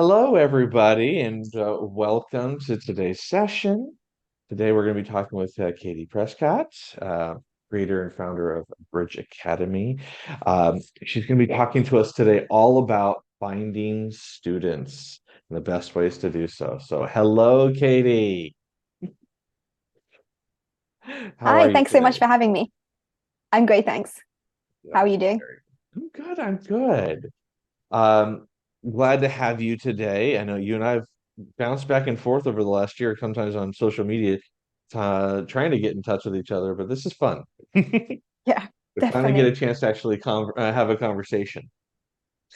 Hello, everybody, and welcome to today's session. Today, we're going to be talking with Katie Prescott, creator and founder of Bridge Academy. She's going to be talking to us today all about finding students and the best ways to do so. So, hello, Katie. How are Hi, you thanks so much today? for having me. I'm great, thanks. How are Yeah, you doing? very- I'm good. I'm good. Um, Glad to have you today. I know you and I've bounced back and forth over the last year, sometimes on social media, trying to get in touch with each other, but this is fun. Yeah, We finally get a definitely. chance to actually have a conversation.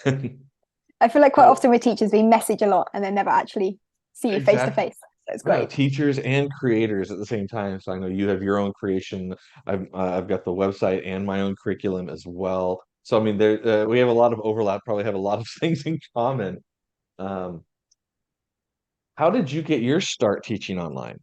I feel like quite So, often with teachers, we message a lot and then never actually see you face to exactly. face. So it's No, great. teachers and creators at the same time. So I know you have your own creation. I've got the website and my own curriculum as well. So I mean, we have a lot of overlap. Probably have a lot of things in common. Um, how did you get your start teaching online?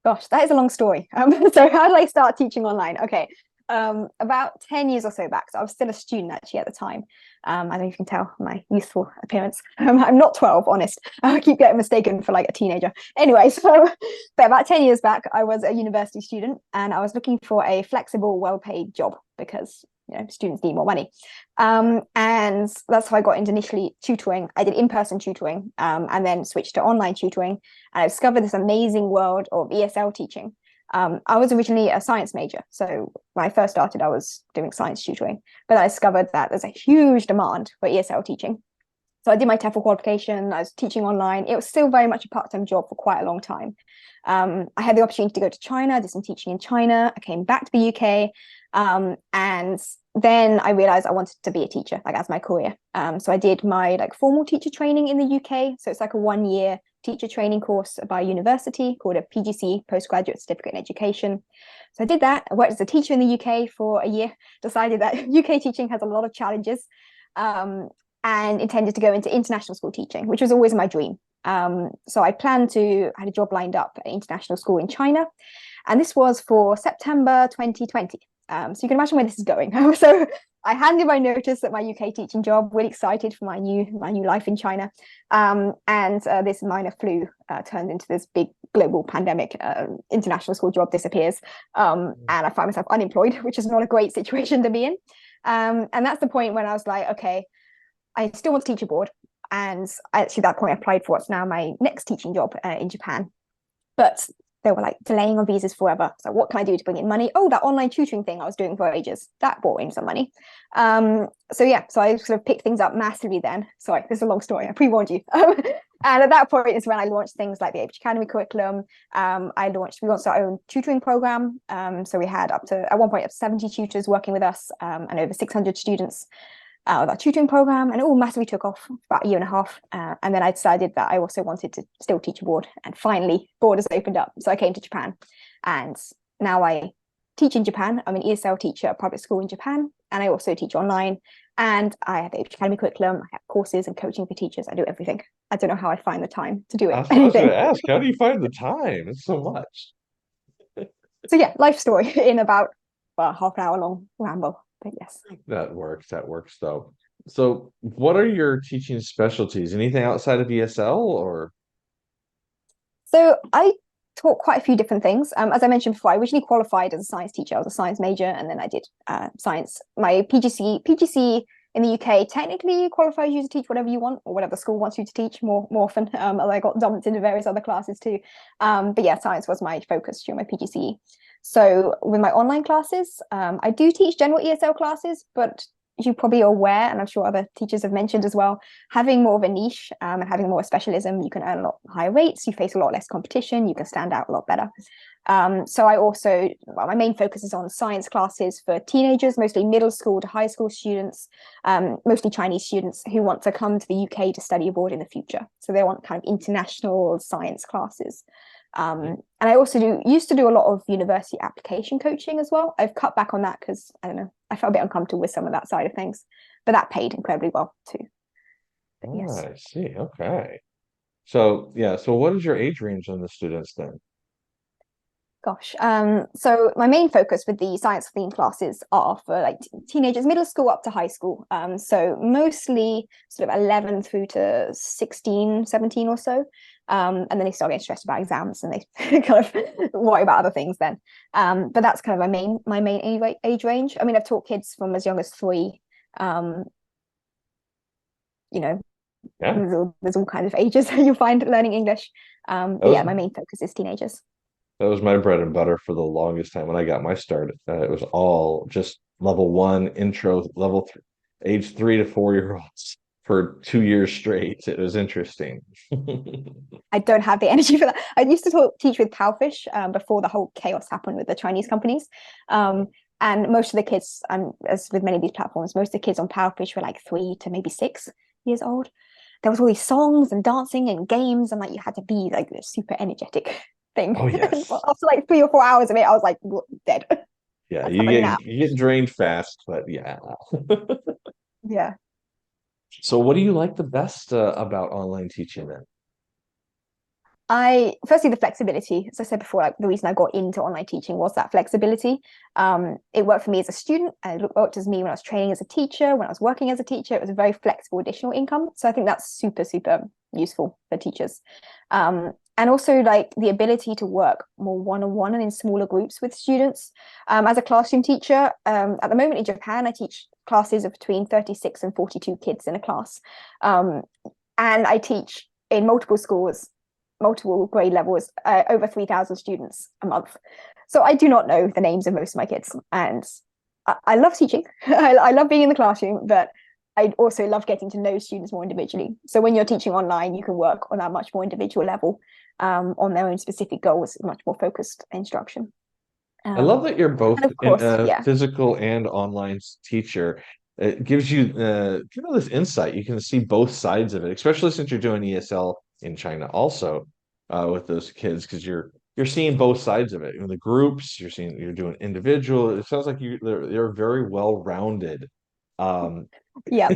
Gosh, that is a long story. So how did I start teaching online? Okay. About 10 years or so back. So I was still a student actually at the time. I don't know if you can tell my youthful appearance. I'm not 12, honest. I keep getting mistaken for like a teenager. Anyway, but about 10 years back, I was a university student and I was looking for a flexible, well-paid job because students need more money. And that's how I got into initially tutoring. I did in-person tutoring and then switched to online tutoring. And I discovered this amazing world of ESL teaching. I was originally a science major. So when I first started, I was doing science tutoring. But I discovered that there's a huge demand for ESL teaching. So I did my TEFL qualification. I was teaching online. It was still very much a part-time job for quite a long time. I had the opportunity to go to China, did some teaching in China. I came back to the UK. And then I realized I wanted to be a teacher, like as my career. So I did my like formal teacher training in the UK. So it's like a 1 year teacher training course by a university called a PGC, Postgraduate Certificate in Education. So I did that. I worked as a teacher in the UK for a year, decided that UK teaching has a lot of challenges. And intended to go into international school teaching, which was always my dream. So I had a job lined up at an international school in China. And this was for September 2020. So you can imagine where this is going. So I handed my notice at my UK teaching job, really excited for my new life in China. And this minor flu turned into this big global pandemic. International school job disappears. And I find myself unemployed, which is not a great situation to be in. And that's the point when I was like, okay, I still want to teach abroad. And actually, at that point, I applied for what's now my next teaching job in Japan. But they were like delaying on visas forever. So what can I do to bring in money? Oh, that online tutoring thing I was doing for ages, that brought in some money. So I sort of picked things up massively then. Sorry, this is a long story. I pre-warned you. And at that point is when I launched things like the Age Academy curriculum. We launched our own tutoring program. So we had at one point, up to 70 tutors working with us and over 600 students out of that tutoring program, and it all massively took off for about a year and a half. And then I decided that I also wanted to still teach abroad, and finally borders opened up. So I came to Japan, and now I teach in Japan. I'm an ESL teacher at a public school in Japan, and I also teach online. And I have the academy curriculum. I have courses and coaching for teachers. I do everything. I don't know how I find the time to do it. That's what I was going Anything. to ask. How do you find the time? It's so much. So yeah, life story in about half an hour long ramble. But yes. That works. That works, though. So, what are your teaching specialties? Anything outside of ESL or? So I taught quite a few different things. As I mentioned before, I originally qualified as a science teacher. I was a science major, and then I did science. My PGC in the UK technically qualifies you to teach whatever you want or whatever the school wants you to teach more often. Although I got dumped into various other classes too. But yeah, science was my focus during my PGCE. So with my online classes, I do teach general ESL classes, but as you're probably aware, and I'm sure other teachers have mentioned as well, having more of a niche and having more specialism, you can earn a lot higher rates, you face a lot less competition, you can stand out a lot better. My main focus is on science classes for teenagers, mostly middle school to high school students, mostly Chinese students who want to come to the UK to study abroad in the future. So they want kind of international science classes. And I also used to do a lot of university application coaching as well. I've cut back on that because I don't know, I felt a bit uncomfortable with some of that side of things, but that paid incredibly well too. But Oh, yes. I see. Okay. So, yeah. So, what is your age range on the students then? Gosh, so my main focus with the science themed classes are for like teenagers, middle school up to high school. So mostly sort of 11 through to 16, 17 or so. And then they start getting stressed about exams and they kind of worry about other things then. But that's kind of my main age range. I mean, I've taught kids from as young as 3. You know, Yeah. there's all kinds of ages you'll find learning English. That But was yeah, my main focus is teenagers. that was my bread and butter for the longest time when I got my start. It was all just level one intro, level three, age 3 to 4 year olds for 2 years straight. It was interesting. I don't have the energy for that. I used to teach with Powfish before the whole chaos happened with the Chinese companies. And most of the kids, as with many of these platforms, most of the kids on Powfish were like 3 to maybe 6 years old. There was all these songs and dancing and games, and like you had to be like a super energetic thing. Oh yes. After like 3 or 4 hours of it, I was like dead. Yeah, Let's have a nap. you get drained fast, but yeah. Yeah. So what do you like the best about online teaching then? I firstly the flexibility, as I said before, like the reason I got into online teaching was that flexibility. It worked for me as a student, and it worked as me when I was training as a teacher, when I was working as a teacher. It was a very flexible additional income. So I think that's super useful for teachers. And also like the ability to work more one-on-one and in smaller groups with students. As a classroom teacher, at the moment in Japan, I teach classes of between 36 and 42 kids in a class. And I teach in multiple schools, multiple grade levels, over 3,000 students a month. So I do not know the names of most of my kids. And I love teaching. I love being in the classroom, but I also love getting to know students more individually. So when you're teaching online, you can work on a much more individual level, on their own specific goals, much more focused instruction. I love that you're both And of in course, a yeah, physical and online teacher. It gives you this insight. You can see both sides of it, especially since you're doing ESL in China also with those kids, because you're seeing both sides of it. In the groups, you're doing individual. It sounds like they're very well rounded. Um, yeah.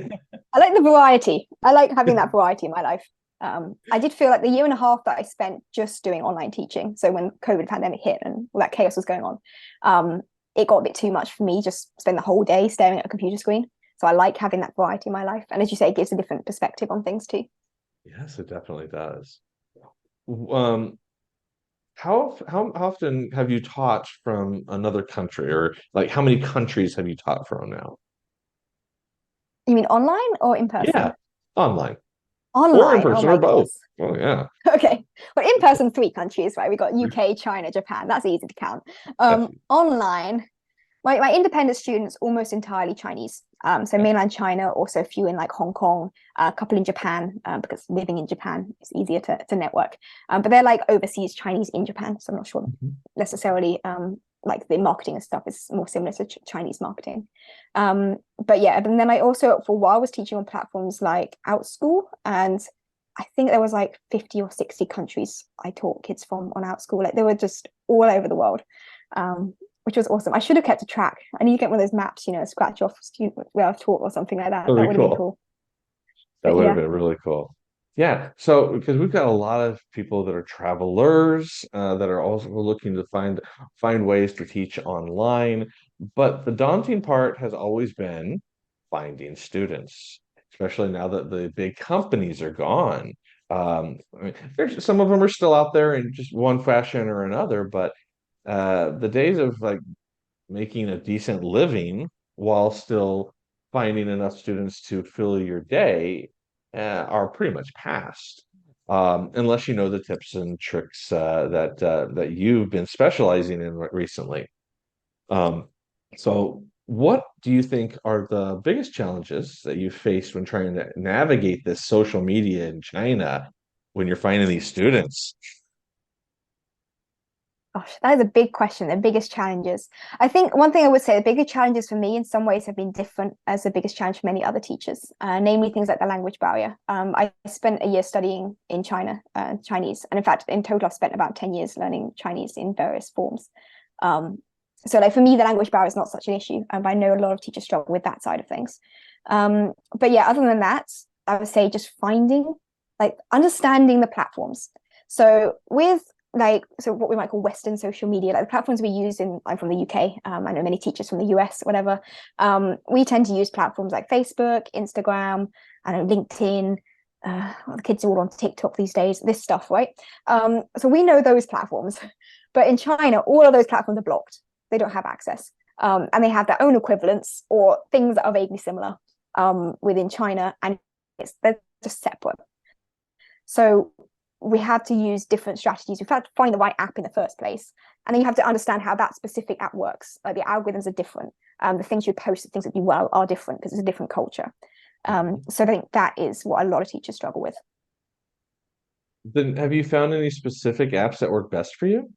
I like the variety. I like having that variety in my life. I did feel like the year and a half that I spent just doing online teaching, so when COVID pandemic hit and all that chaos was going on, it got a bit too much for me, just spend the whole day staring at a computer screen. So I like having that variety in my life. And as you say, it gives a different perspective on things too. yes, it definitely does. Um, how often have you taught from another country, or like how many countries have you taught from now? You mean online or in Yeah, person? online or in Online, oh person or my both. goodness. Oh yeah. Okay. Well, in person, 3 countries, right? We got UK, China, Japan. That's easy to count. Online, my independent students almost entirely Chinese. So mainland China, also a few in like Hong Kong, a couple in Japan, because living in Japan is easier to network. But they're like overseas Chinese in Japan, so I'm not sure necessarily like the marketing and stuff is more similar to Chinese marketing. But yeah, and then I also for a while was teaching on platforms like OutSchool, and I think there was like 50 or 60 countries I taught kids from on OutSchool. Like they were just all over the world. Which was awesome. I should have kept a track. I need to get one of those maps, scratch off student where I've taught or something like that. That'd That be would have been cool. cool. That But would have yeah, been really cool. Yeah. So because we've got a lot of people that are travelers that are also looking to find ways to teach online, but the daunting part has always been finding students, especially now that the big companies are gone. I mean, there's some of them are still out there in just one fashion or another, but the days of like making a decent living while still finding enough students to fill your day are pretty much past. Unless you know the tips and tricks that you've been specializing in recently. Um, so, what do you think are the biggest challenges that you faced when trying to navigate this social media in China when you're finding these students? gosh, that is a big question. The biggest challenges. I think one thing I would say, the biggest challenges for me in some ways have been different as the biggest challenge for many other teachers, namely things like the language barrier. I spent a year studying in China, Chinese, and in fact, in total, I've spent about 10 years learning Chinese in various forms. So like for me, the language barrier is not such an issue. And I know a lot of teachers struggle with that side of things. But yeah, other than that, I would say just finding, like understanding the platforms. So with like, so what we might call Western social media, like the platforms we use I'm from the UK. I know many teachers from the US, whatever. We tend to use platforms like Facebook, Instagram, I know LinkedIn. Well, the kids are all on TikTok these days, this stuff, right? So we know those platforms, but in China, all of those platforms are blocked. They don't have access. And they have their own equivalents or things that are vaguely similar within China, and they're just separate. So we have to use different strategies. We've had to find the right app in the first place. And then you have to understand how that specific app works. The algorithms are different. The things you post, the things that do well are different because it's a different culture. So I think that is what a lot of teachers struggle with. Then have you found any specific apps that work best for you?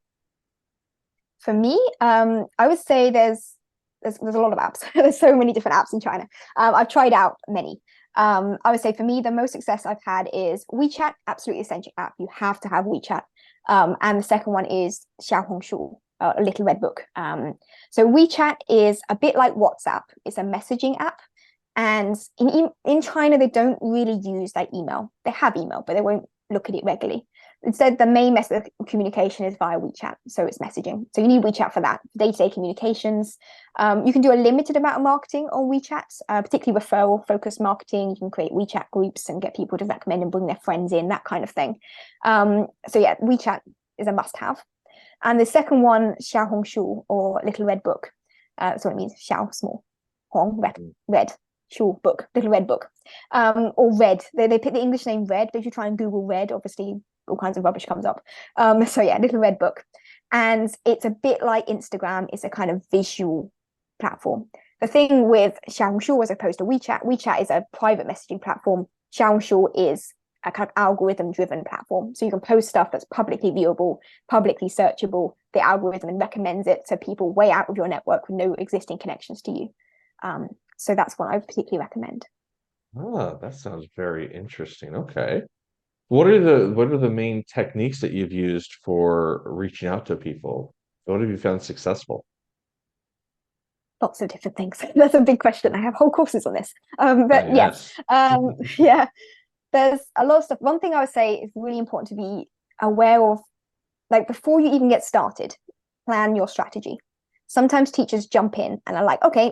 For me, I would say there's a lot of apps. There's so many different apps in China. I've tried out many. I would say for me, the most success I've had is WeChat, absolutely essential app. You have to have WeChat. And the second one is Xiaohongshu, a little red book. So WeChat is a bit like WhatsApp. It's a messaging app. And in China, they don't really use like email. They have email, but they won't look at it regularly. Instead, the main method of communication is via WeChat. So it's messaging. So you need WeChat for that, day-to-day communications. You can do a limited amount of marketing on WeChat, particularly referral-focused marketing. You can create WeChat groups and get people to recommend and bring their friends in, that kind of thing. So yeah, WeChat is a must-have. And the second one, Xiaohongshu, or Little Red Book. So it means Xiao, small, Hong, red. Sure, book, little red book, or red. They pick the English name red, but if you try and Google red, obviously all kinds of rubbish comes up. So yeah, little red book, and it's a bit like Instagram. It's a kind of visual platform. The thing with Xiaohongshu as opposed to WeChat, WeChat is a private messaging platform. Xiaohongshu is a kind of algorithm-driven platform. So you can post stuff that's publicly viewable, publicly searchable. The algorithm recommends it to people way out of your network with no existing connections to you. So that's what I would particularly recommend. Ah, that sounds very interesting. Okay. What are the main techniques that you've used for reaching out to people? What have you found successful? Lots of different things. That's a big question. I have whole courses on this. But yes, Yes. yeah, there's a lot of stuff. One thing I would say is really important to be aware of, like before you even get started, plan your strategy. Sometimes teachers jump in and are like, okay,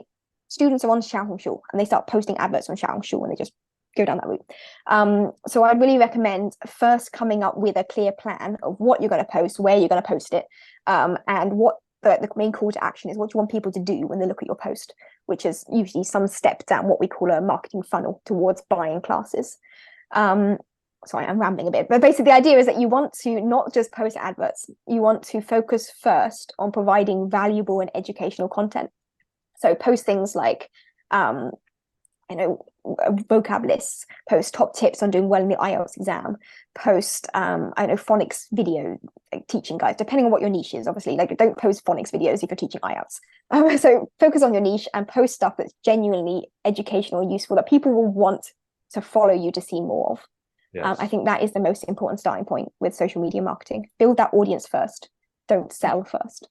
students are on Xiaohongshu, and they start posting adverts on Xiaohongshu, and they just go down that route. So I'd really recommend first coming up with a clear plan of what you're going to post, where you're going to post it, and what the main call to action is. What do you want people to do when they look at your post, which is usually some step down what we call a marketing funnel towards buying classes. Sorry, I'm rambling a bit, but basically the idea is that you want to not just post adverts. You want to focus first on providing valuable and educational content. So post things like, vocab lists, post top tips on doing well in the IELTS exam, post, phonics video like teaching guides, depending on what your niche is, obviously. Like, don't post phonics videos if you're teaching IELTS. So focus on your niche and post stuff that's genuinely educational and useful that people will want to follow you to see more of. Yes. I think that is the most important starting point with social media marketing. Build that audience first. Don't sell first.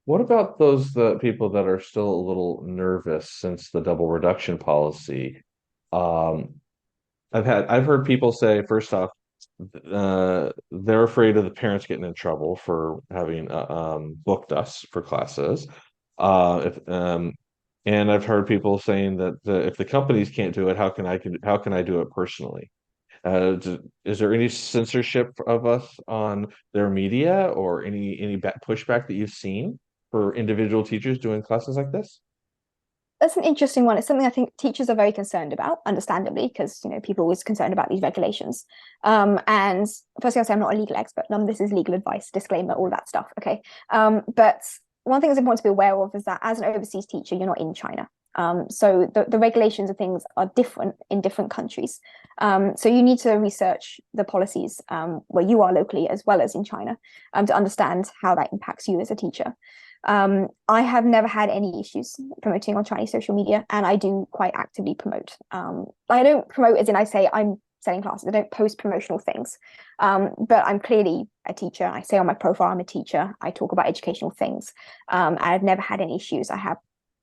What about the people that are still a little nervous since the double reduction policy? Um, I've heard people say, first off, they're afraid of the parents getting in trouble for having booked us for classes. If And I've heard people saying that if the companies can't do it, how can I do it personally? Is there any censorship of us on their media or any pushback that you've seen for individual teachers doing classes like this? That's an interesting one. It's something I think teachers are very concerned about, understandably, because people are always concerned about these regulations. And firstly, I'll say I'm not a legal expert. None of this is legal advice, disclaimer, all that stuff. Okay. But one thing that's important to be aware of is that as an overseas teacher, you're not in China. So the regulations and things are different in different countries. So you need to research the policies where you are locally as well as in China to understand how that impacts you as a teacher. I have never had any issues promoting on Chinese social media, and I do quite actively promote. I don't promote as in I say I'm selling classes. I don't post promotional things, but I'm clearly a teacher. I say on my profile I'm a teacher. I talk about educational things. I've never had any issues. I have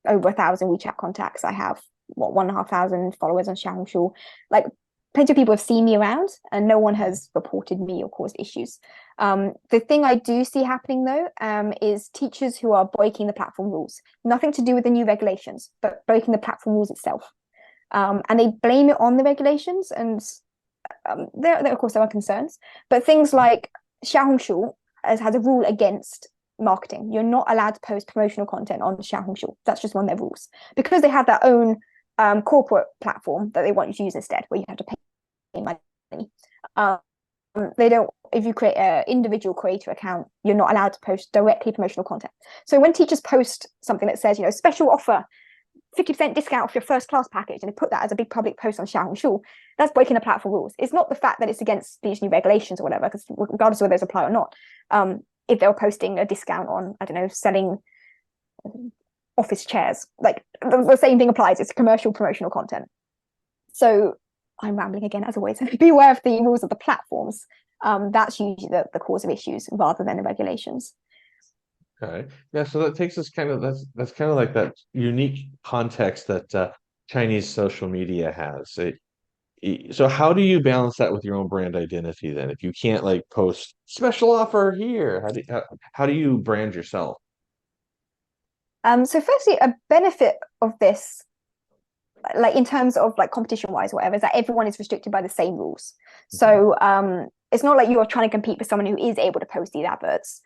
over 1,000 WeChat contacts. I have 1,500 followers on Xiaohongshu. Like, plenty of people have seen me around, and no one has reported me or caused issues. The thing I do see happening though, is teachers who are breaking the platform rules. Nothing to do with the new regulations, but breaking the platform rules itself. And they blame it on the regulations, and there of course there are concerns. But things like Xiaohongshu has a rule against marketing. You're not allowed to post promotional content on Xiaohongshu. That's just one of their rules, because they have their own corporate platform that they want you to use instead, where you have to pay money. They don't. If you create an individual creator account, you're not allowed to post directly promotional content. So when teachers post something that says, special offer, 50% discount off your first class package, and they put that as a big public post on Xiaohongshu, that's breaking the platform rules. It's not the fact that it's against these new regulations or whatever, because regardless of whether those apply or not, if they were posting a discount on, I don't know, selling office chairs, like the same thing applies. It's commercial promotional content. So I'm rambling again, as always. Be aware of the rules of the platforms. That's usually the cause of issues rather than the regulations. Okay. Yeah, so that takes us that's kind of like that unique context that Chinese social media has. So how do you balance that with your own brand identity then? If you can't like post special offer here, how do you brand yourself? So firstly, a benefit of this, like in terms of like competition wise, whatever, is that everyone is restricted by the same rules. So it's not like you're trying to compete with someone who is able to post these adverts.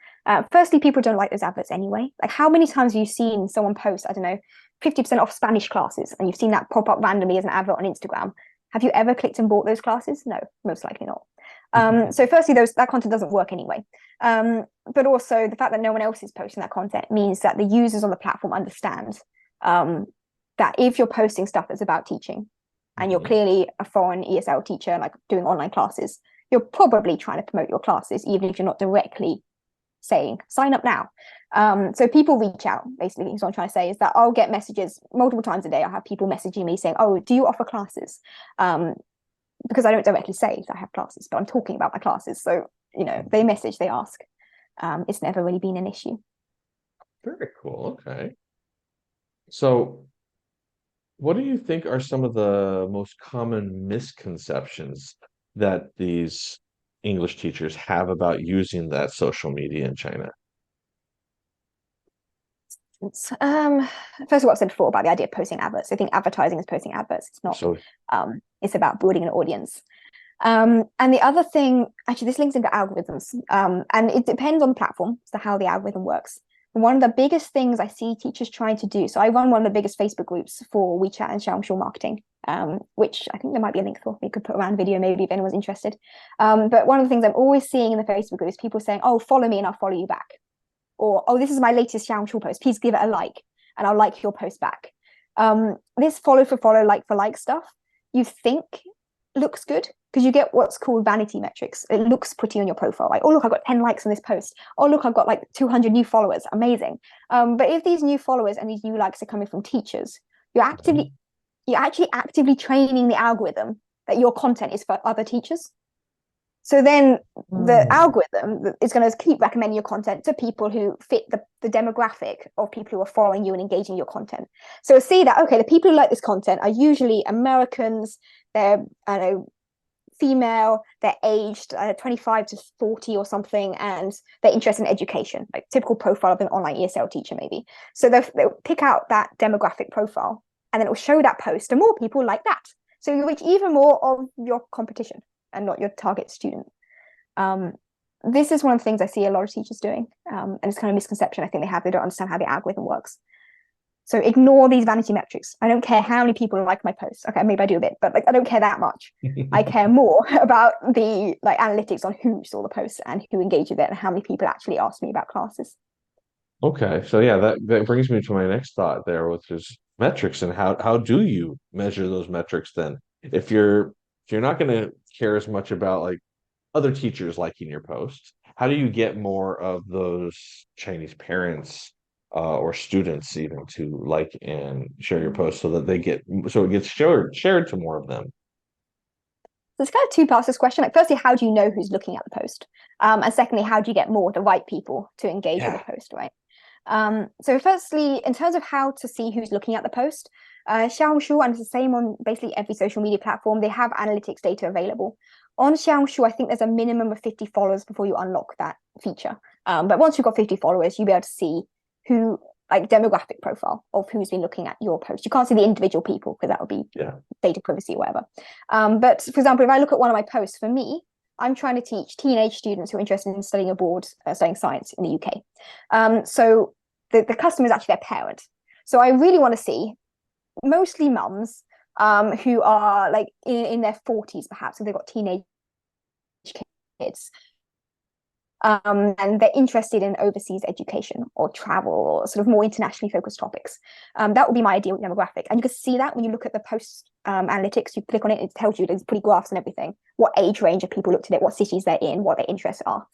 Firstly, people don't like those adverts anyway. Like, how many times have you seen someone post, I don't know, 50% off Spanish classes, and you've seen that pop up randomly as an advert on Instagram? Have you ever clicked and bought those classes? No, most likely not. So firstly, that content doesn't work anyway. But also the fact that no one else is posting that content means that the users on the platform understand that if you're posting stuff that's about teaching, and you're clearly a foreign ESL teacher, like doing online classes, you're probably trying to promote your classes, even if you're not directly saying sign up now. So people reach out, basically. What I'm trying to say is that I'll get messages multiple times a day. I'll have people messaging me saying, oh, do you offer classes? Because I don't directly say that I have classes, but I'm talking about my classes. So, they message, they ask. It's never really been an issue. Very cool. Okay. So what do you think are some of the most common misconceptions that these English teachers have about using that social media in China? First of all, I've said before about the idea of posting adverts. I think advertising is posting adverts. It's not. It's about building an audience. And the other thing, actually, this links into algorithms, and it depends on the platform as to how the algorithm works. One of the biggest things I see teachers trying to do, so I run one of the biggest Facebook groups for WeChat and Xiaohongshu marketing, which I think there might be a link for. We could put around video maybe if anyone's interested. But one of the things I'm always seeing in the Facebook group is people saying, oh, follow me and I'll follow you back. Or, oh, this is my latest Xiaohongshu post. Please give it a like and I'll like your post back. This follow for follow, like for like stuff, you think looks good because you get what's called vanity metrics. It looks pretty on your profile. Like, oh, look, I've got 10 likes on this post. Oh, look, I've got like 200 new followers. Amazing. But if these new followers and these new likes are coming from teachers, you're actually actively training the algorithm that your content is for other teachers. So then the algorithm is going to keep recommending your content to people who fit the demographic of people who are following you and engaging your content. So see that, okay, the people who like this content are usually Americans. They're, I don't know, female, they're aged 25 to 40 or something, and they're interested in education, like typical profile of an online ESL teacher maybe. So they'll pick out that demographic profile, and then it will show that post to more people like that. So you reach even more of your competition and not your target student. This is one of the things I see a lot of teachers doing, and it's kind of a misconception I think they have. They don't understand how the algorithm works. So ignore these vanity metrics. I don't care how many people like my posts. Okay, maybe I do a bit, but like I don't care that much. I care more about the like analytics on who saw the post and who engaged with it and how many people actually asked me about classes. Okay, so yeah, that brings me to my next thought there, which is metrics, and how do you measure those metrics then? If you're not going to care as much about like other teachers liking your post, how do you get more of those Chinese parents or students even to like and share your post so that it gets shared to more of them? There's kind of two parts to this question. Like, firstly, how do you know who's looking at the post? And secondly, how do you get more the right people to engage with the post, right? So firstly, in terms of how to see who's looking at the post, Xiaohongshu, and it's the same on basically every social media platform. They have analytics data available. On Xiaohongshu, I think there's a minimum of 50 followers before you unlock that feature. But once you've got 50 followers, you'll be able to see who, like demographic profile of who's been looking at your post. You can't see the individual people because that would be data privacy or whatever. But for example, if I look at one of my posts, for me, I'm trying to teach teenage students who are interested in studying abroad, studying science in the UK. So the customer is actually their parent. So I really want to see mostly mums who are like in their 40s, perhaps, if they've got teenage kids. And they're interested in overseas education or travel or sort of more internationally focused topics. That would be my ideal demographic. And you can see that when you look at the post analytics, you click on it, it tells you there's pretty graphs and everything, what age range of people looked at it, what cities they're in, what their interests are.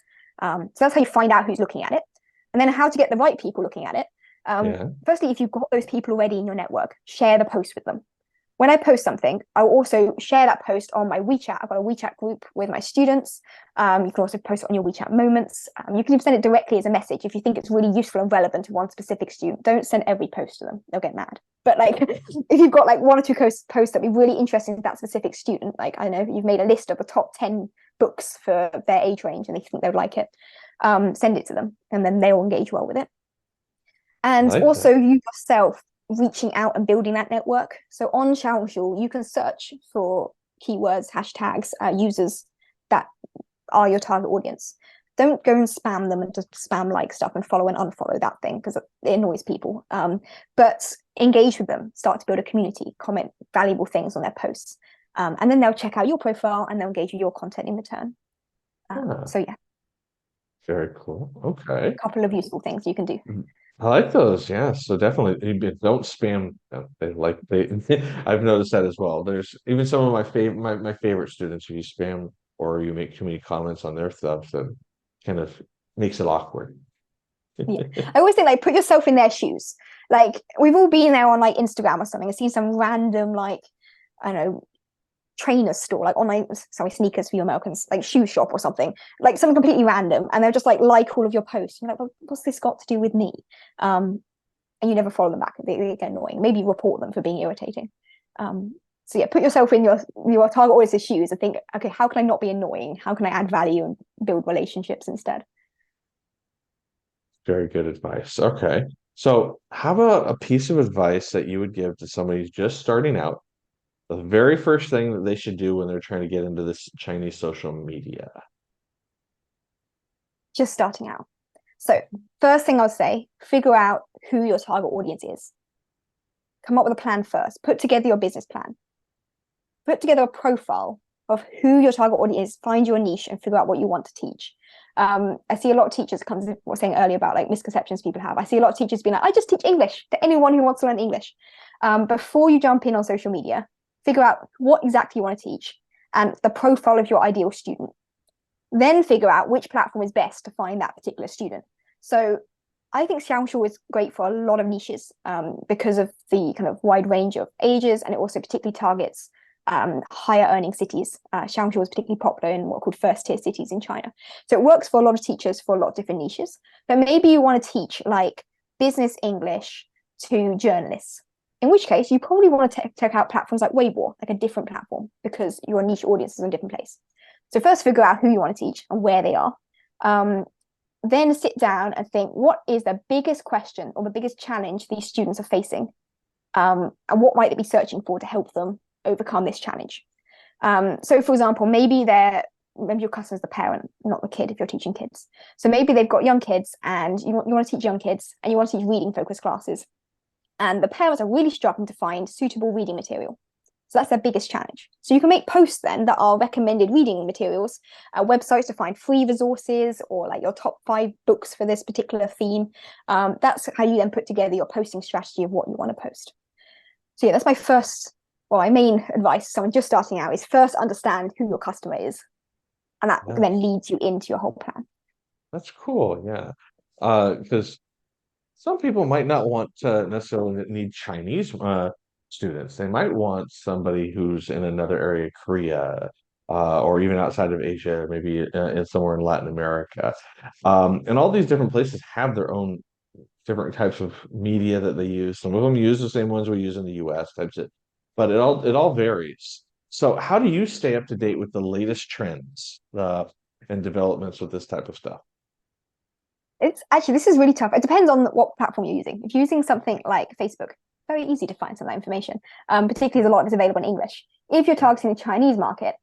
So that's how you find out who's looking at it. And then how to get the right people looking at it. Firstly, if you've got those people already in your network, share the post with them. When I post something, I'll also share that post on my WeChat. I've got a WeChat group with my students. You can also post it on your WeChat moments. You can even send it directly as a message if you think it's really useful and relevant to one specific student. Don't send every post to them. They'll get mad. But like if you've got like one or two posts that'd be really interesting to that specific student, like I don't know, you've made a list of the top 10 books for their age range and they think they would like it, send it to them and then they'll engage well with it. And also you yourself reaching out and building that network. So on Xiaohongshu, you can search for keywords, hashtags, users that are your target audience. Don't go and spam them and just spam like stuff and follow and unfollow that thing because it annoys people. But engage with them, start to build a community, comment valuable things on their posts. And then they'll check out your profile and they'll engage with your content in return. So yeah. Very cool. Okay. A couple of useful things you can do. I like those, yeah. So definitely don't spam them. I've noticed that as well. There's even some of my favorite students, if you spam or you make too many comments on their stuff, that kind of makes it awkward. Yeah. I always think like put yourself in their shoes. Like we've all been there on like Instagram or something and seen some random like, I don't know, trainer store, like online, sorry, sneakers for you Americans, like shoe shop or something, like something completely random, and they're just like all of your posts. You're like, well, what's this got to do with me? And you never follow them back. They get annoying. Maybe report them for being irritating. So yeah, put yourself in your target audience's shoes and think, okay, how can I not be annoying? How can I add value and build relationships instead? Very good advice. Okay. So how about a piece of advice that you would give to somebody who's just starting out? The very first thing that they should do when they're trying to get into this Chinese social media. Just starting out. So first thing I'll say, figure out who your target audience is. Come up with a plan first. Put together your business plan. Put together a profile of who your target audience is. Find your niche and figure out what you want to teach. I see a lot of teachers, comes what I was saying earlier about like misconceptions people have. I see a lot of teachers being like, I just teach English to anyone who wants to learn English. Before you jump in on social media, figure out what exactly you want to teach and the profile of your ideal student. Then figure out which platform is best to find that particular student. So I think Xiaohongshu is great for a lot of niches because of the kind of wide range of ages, and it also particularly targets higher earning cities. Xiaohongshu was particularly popular in what are called first tier cities in China. So it works for a lot of teachers for a lot of different niches. But maybe you want to teach like business English to journalists, in which case you probably want to check out platforms like Weibo, like a different platform, because your niche audience is in a different place. So first figure out who you want to teach and where they are. Then sit down and think, what is the biggest question or the biggest challenge these students are facing? And what might they be searching for to help them overcome this challenge? So for example, maybe your customer's the parent, not the kid if you're teaching kids. So maybe they've got young kids and you want to teach young kids and you want to teach reading focused classes. And the parents are really struggling to find suitable reading material. So that's their biggest challenge. So you can make posts then that are recommended reading materials, websites to find free resources or like your top 5 books for this particular theme. That's how you then put together your posting strategy of what you want to post. So yeah, that's my main advice to someone just starting out is first understand who your customer is. And that then leads you into your whole plan. That's cool, yeah. Because some people might not want to necessarily need Chinese students. They might want somebody who's in another area, Korea, or even outside of Asia, maybe somewhere in Latin America. And all these different places have their own different types of media that they use. Some of them use the same ones we use in the US types of, but it all varies. So how do you stay up to date with the latest trends and developments with this type of stuff? It's actually, this is really tough. It depends on what platform you're using. If you're using something like Facebook, very easy to find some of that information, particularly as a lot of it's available in English. If you're targeting the Chinese market,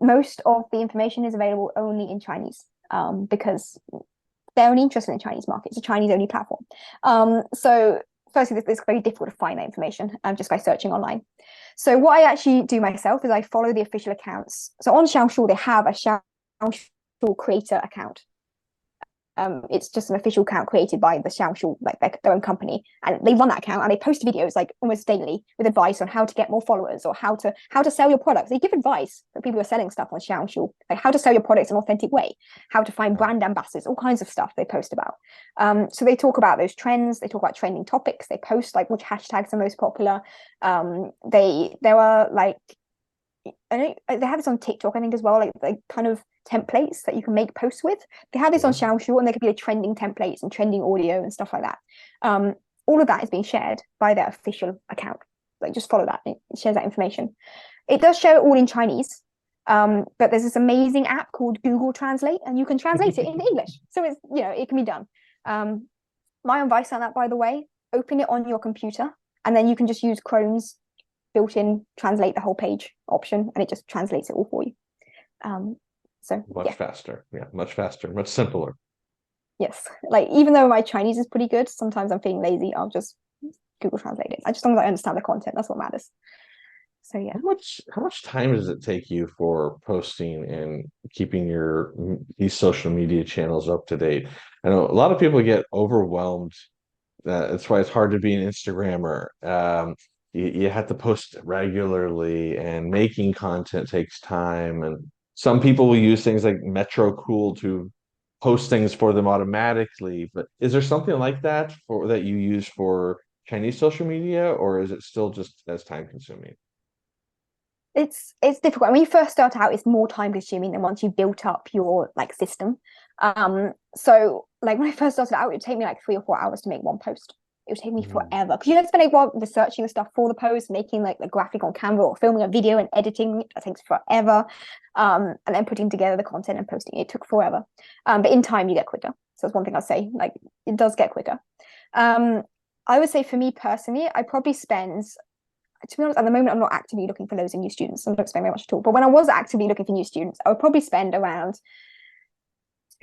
most of the information is available only in Chinese, because they're only interested in the Chinese market. It's a Chinese only platform. So firstly, it's very difficult to find that information just by searching online. So what I actually do myself is I follow the official accounts. So on Xiaohongshu, they have a Xiaohongshu creator account. It's just an official account created by the Xiaohongshu, like their own company, and they run that account and they post videos like almost daily with advice on how to get more followers or how to sell your products. They give advice for people who are selling stuff on Xiaohongshu, like how to sell your products in an authentic way, how to find brand ambassadors, all kinds of stuff they post about. So they talk about those trends, they talk about trending topics, they post like which hashtags are most popular. There are like, I know they have this on TikTok, I think, as well, like kind of templates that you can make posts with. They have this on Xiaohongshu, and there could be trending templates and trending audio and stuff like that. All of that is being shared by their official account. Like, just follow that; it shares that information. It does share it all in Chinese, but there's this amazing app called Google Translate, and you can translate it into English. So it's, it can be done. My advice on that, by the way, open it on your computer, and then you can just use Chrome's built-in translate the whole page option, and it just translates it all for you. So much faster, much faster, much simpler. Yes, like even though my Chinese is pretty good, sometimes I'm feeling lazy. I'll just Google Translate it. As long as I understand the content, that's what matters. So yeah. How much time does it take you for posting and keeping these social media channels up to date? I know a lot of people get overwhelmed. That's why it's hard to be an Instagrammer. You have to post regularly, and making content takes time. And some people will use things like Metro Cool to post things for them automatically. But is there something like that that you use for Chinese social media, or is it still just as time consuming? It's difficult. When you first start out, it's more time consuming than once you've built up your like system. So like when I first started out, it would take me like 3 or 4 hours to make one post. It would take me forever, because you have to spend a while researching the stuff for the post, making like the graphic on Canva or filming a video and editing. That takes forever. And then putting together the content and posting it took forever. But in time, you get quicker. So that's one thing I'll say. Like, it does get quicker. I would say for me personally, I probably spend, to be honest, at the moment, I'm not actively looking for loads of new students. I'm not spending very much at all. But when I was actively looking for new students, I would probably spend around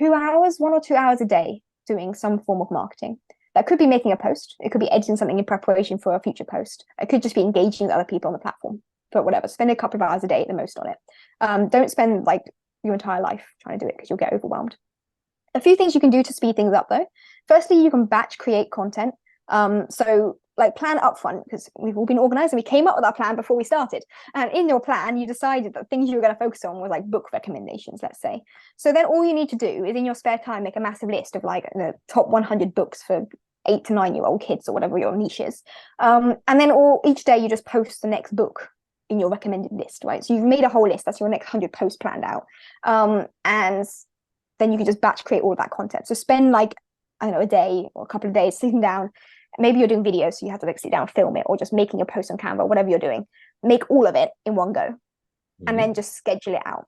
2 hours, 1 or 2 hours a day doing some form of marketing. That could be making a post. It could be editing something in preparation for a future post. It could just be engaging with other people on the platform. But whatever, spend a couple of hours a day at the most on it. Don't spend like your entire life trying to do it, because you'll get overwhelmed. A few things you can do to speed things up though. Firstly, you can batch create content. So like plan upfront, because we've all been organized and we came up with our plan before we started. And in your plan, you decided that things you were going to focus on was like book recommendations, let's say. So then all you need to do is in your spare time, make a massive list of like the top 100 books for 8 to 9-year-old kids or whatever your niche is. And then each day you just post the next book in your recommended list, right? So you've made a whole list. That's your next 100 posts planned out. And then you can just batch create all of that content. So spend like, I don't know, a day or a couple of days sitting down. Maybe you're doing videos, so you have to like sit down, film it, or just making a post on Canva, whatever you're doing. Make all of it in one go, and then just schedule it out.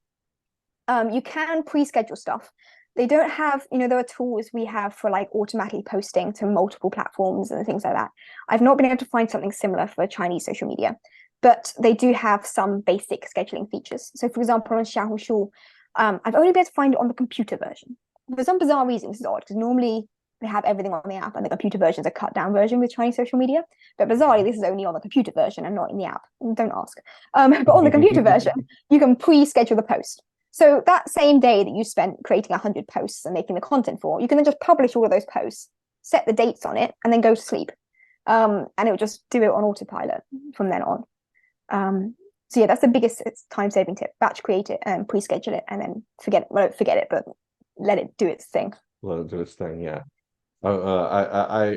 You can pre-schedule stuff. They don't have, there are tools we have for like automatically posting to multiple platforms and things like that. I've not been able to find something similar for Chinese social media, but they do have some basic scheduling features. So for example, on Xiaohongshu, I've only been able to find it on the computer version. For some bizarre reason, this is odd, because normally they have everything on the app, and the computer version is a cut down version with Chinese social media. But bizarrely, this is only on the computer version and not in the app. Don't ask. But on the computer version, you can pre-schedule the post. So that same day that you spent creating 100 posts and making the content for, you can then just publish all of those posts, set the dates on it, and then go to sleep. And it will just do it on autopilot from then on. So yeah, that's the biggest time-saving tip. Batch create it and pre-schedule it, and then forget it. Well, don't forget it, but let it do its thing. Let it do its thing, yeah. I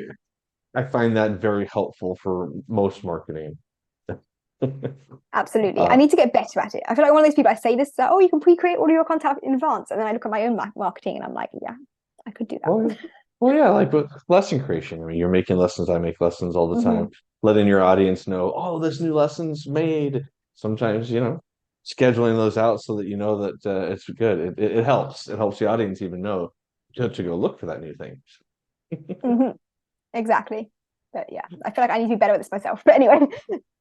find that very helpful for most marketing. Absolutely. I need to get better at it. I feel like one of those people, I say this, you can pre-create all your content in advance. And then I look at my own marketing and I'm like, yeah, I could do that. Well, Well, yeah, like with lesson creation. I mean, you're making lessons, I make lessons all the time. Hmm. Letting your audience know, oh, this new lesson's made. Sometimes, scheduling those out so that you know that it's good. It helps. It helps the audience even know to go look for that new thing. Hmm. Exactly. But yeah, I feel like I need to be better at this myself. But anyway,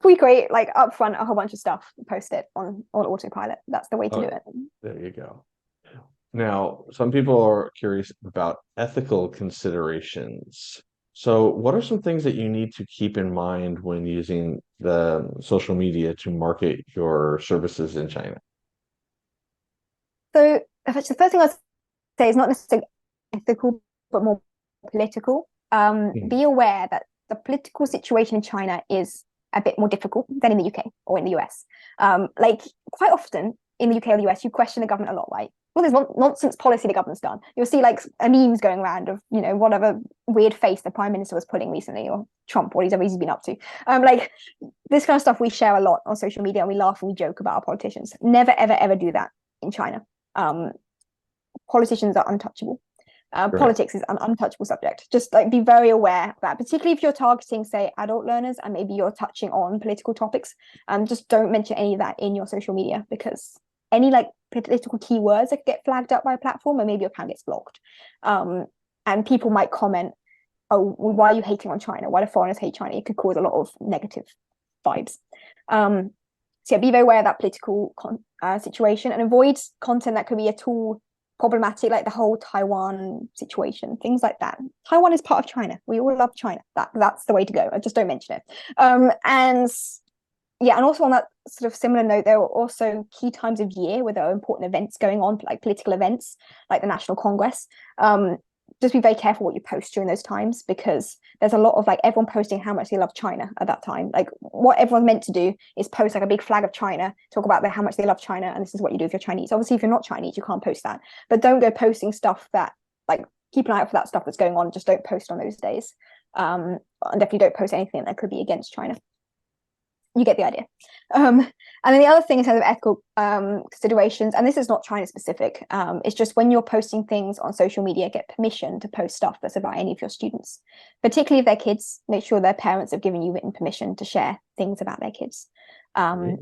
we create like upfront a whole bunch of stuff, post it on autopilot. That's the way to do Oh, it. there you go. Now, some people are curious about ethical considerations. So, what are some things that you need to keep in mind when using the social media to market your services in China? So the first thing I'd say is not necessarily ethical, but more political. Hmm. Be aware that the political situation in China is a bit more difficult than in the UK or in the US. Like quite often in the UK or the US, you question the government a lot, right? Well, there's nonsense policy the government's done. You'll see like memes going around of, whatever weird face the prime minister was putting recently, or Trump, whatever he's been up to. Like this kind of stuff we share a lot on social media, and we laugh and we joke about our politicians. Never, ever, ever do that in China. Um, Politicians are untouchable. Right. Politics is an untouchable subject. Just like be very aware of that, particularly if you're targeting, say, adult learners, and maybe you're touching on political topics. Just don't mention any of that in your social media, because any like political keywords that get flagged up by a platform, and maybe your account gets blocked. And people might comment, "Oh, why are you hating on China? Why do foreigners hate China?" It could cause a lot of negative vibes. So yeah, be very aware of that political situation, and avoid content that could be at all problematic, like the whole Taiwan situation, things like that. Taiwan is part of China. We all love China. That's the way to go. I just don't mention it. And yeah, and also on that sort of similar note, there are also key times of year where there are important events going on, like political events, like the National Congress. Just be very careful what you post during those times, because there's a lot of like everyone posting how much they love China at that time. Like what everyone's meant to do is post like a big flag of China, talk about how much they love China, and this is what you do if you're Chinese. Obviously, if you're not Chinese, you can't post that. But don't go posting stuff that, like, keep an eye out for that stuff that's going on. Just don't post on those days. And definitely don't post anything that could be against China. You get the idea. And then the other thing in terms of ethical considerations, and this is not China specific, it's just when you're posting things on social media, get permission to post stuff that's about any of your students, particularly if they're kids. Make sure their parents have given you written permission to share things about their kids. And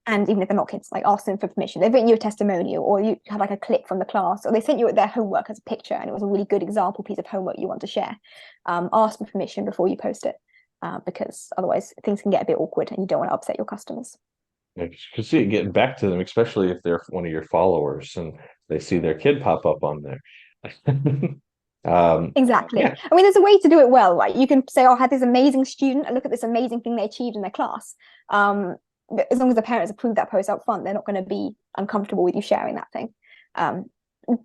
even if they're not kids, like ask them for permission. They've written you a testimonial, or you have like a clip from the class, or they sent you their homework as a picture and it was a really good example piece of homework you want to share. Ask for permission before you post it. Because otherwise things can get a bit awkward and you don't want to upset your customers. Yeah, 'cause you can see it getting back to them, especially if they're one of your followers and they see their kid pop up on there. Exactly. Yeah, I mean, there's a way to do it well, right? You can say, "Oh, I had this amazing student, and look at this amazing thing they achieved in their class." But as long as the parents approve that post up front, they're not going to be uncomfortable with you sharing that thing. Um,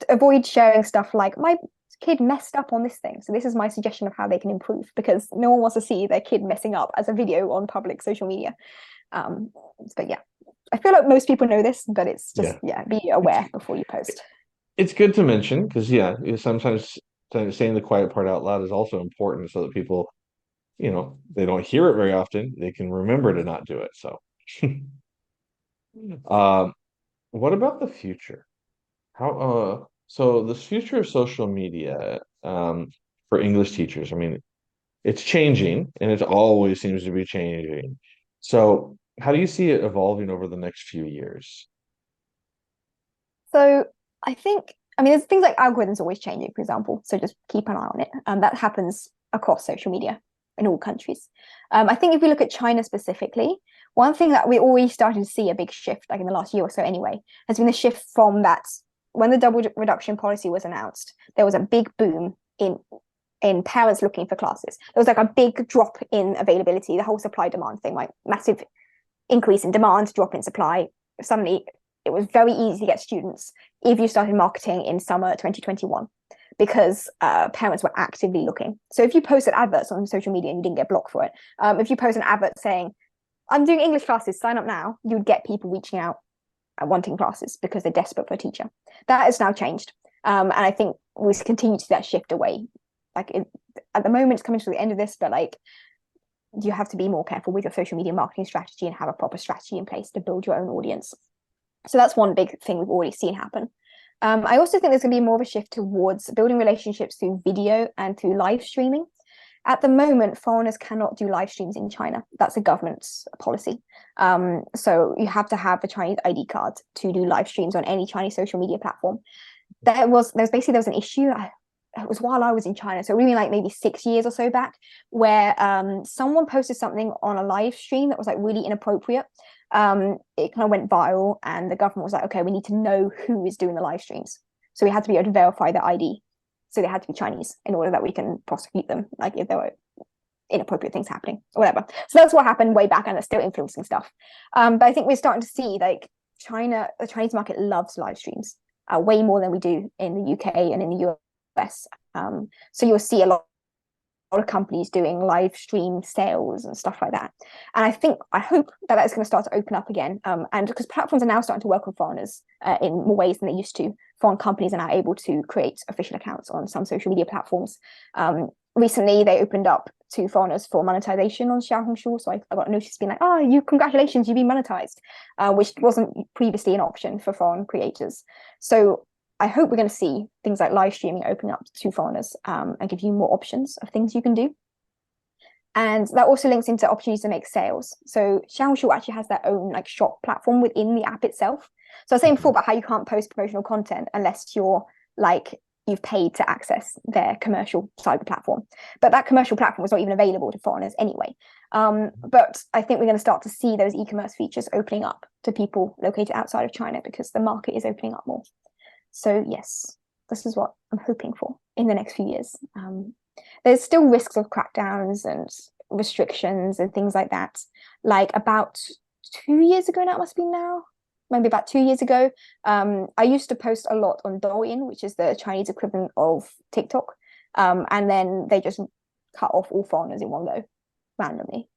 Avoid sharing stuff like, "My kid messed up on this thing, so this is my suggestion of how they can improve," because no one wants to see their kid messing up as a video on public social media. But yeah, I feel like most people know this, but it's just, yeah. yeah, be It's aware before you post. it's good to mention because sometimes saying the quiet part out loud is also important so that people, they don't hear it very often. They can remember to not do it. So, um, what about the future? So the future of social media, for English teachers, I mean, it's changing and it always seems to be changing. So, how do you see it evolving over the next few years? So I think, I mean, there's things like algorithms always changing, for example. So just keep an eye on it. That happens across social media in all countries. I think if we look at China specifically, one thing that we already started to see a big shift, like in the last year or so anyway, has been the shift from that when the double reduction policy was announced, there was a big boom in parents looking for classes. There was like a big drop in availability, the whole supply demand thing, like massive increase in demand, drop in supply. Suddenly it was very easy to get students if you started marketing in summer 2021, because parents were actively looking. So if you posted adverts on social media and you didn't get blocked for it, if you post an advert saying, "I'm doing English classes, sign up now," you'd get people reaching out and wanting classes because they're desperate for a teacher. That has now changed. And I think we continue to see that shift away. At the moment, it's coming to the end of this, but like, you have to be more careful with your social media marketing strategy and have a proper strategy in place to build your own audience. So that's one big thing we've already seen happen. I also think there's going to be more of a shift towards building relationships through video and through live streaming. At the moment, foreigners cannot do live streams in China. That's a government's policy. So you have to have a Chinese ID card to do live streams on any Chinese social media platform. There was an issue. It was while I was in China, so really like maybe 6 years or so back, where someone posted something on a live stream that was like really inappropriate. It kind of went viral, and the government was like, okay, we need to know who is doing the live streams. So we had to be able to verify their ID. So they had to be Chinese in order that we can prosecute them, like if there were inappropriate things happening or whatever. So that's what happened way back, and it's still influencing stuff. But I think we're starting to see like the Chinese market loves live streams way more than we do in the UK and in the US. So you'll see a lot of companies doing live stream sales and stuff like that. And I hope that that's going to start to open up again. And because platforms are now starting to work with foreigners in more ways than they used to. Foreign companies are now able to create official accounts on some social media platforms. Recently, they opened up to foreigners for monetization on Xiaohongshu. So I got a notice being like, oh, congratulations, you've been monetized, which wasn't previously an option for foreign creators. So I hope we're going to see things like live streaming opening up to foreigners and give you more options of things you can do. And that also links into opportunities to make sales. So Xiaohongshu actually has their own like shop platform within the app itself. So I was saying before about how you can't post promotional content unless you've paid to access their commercial side of the platform. But that commercial platform was not even available to foreigners anyway. But I think we're going to start to see those e-commerce features opening up to people located outside of China because the market is opening up more. So yes, this is what I'm hoping for in the next few years. There's still risks of crackdowns and restrictions and things like that. Like about 2 years ago now, it must be now, maybe about 2 years ago, I used to post a lot on Douyin, which is the Chinese equivalent of TikTok. And then they just cut off all foreigners in one go, randomly.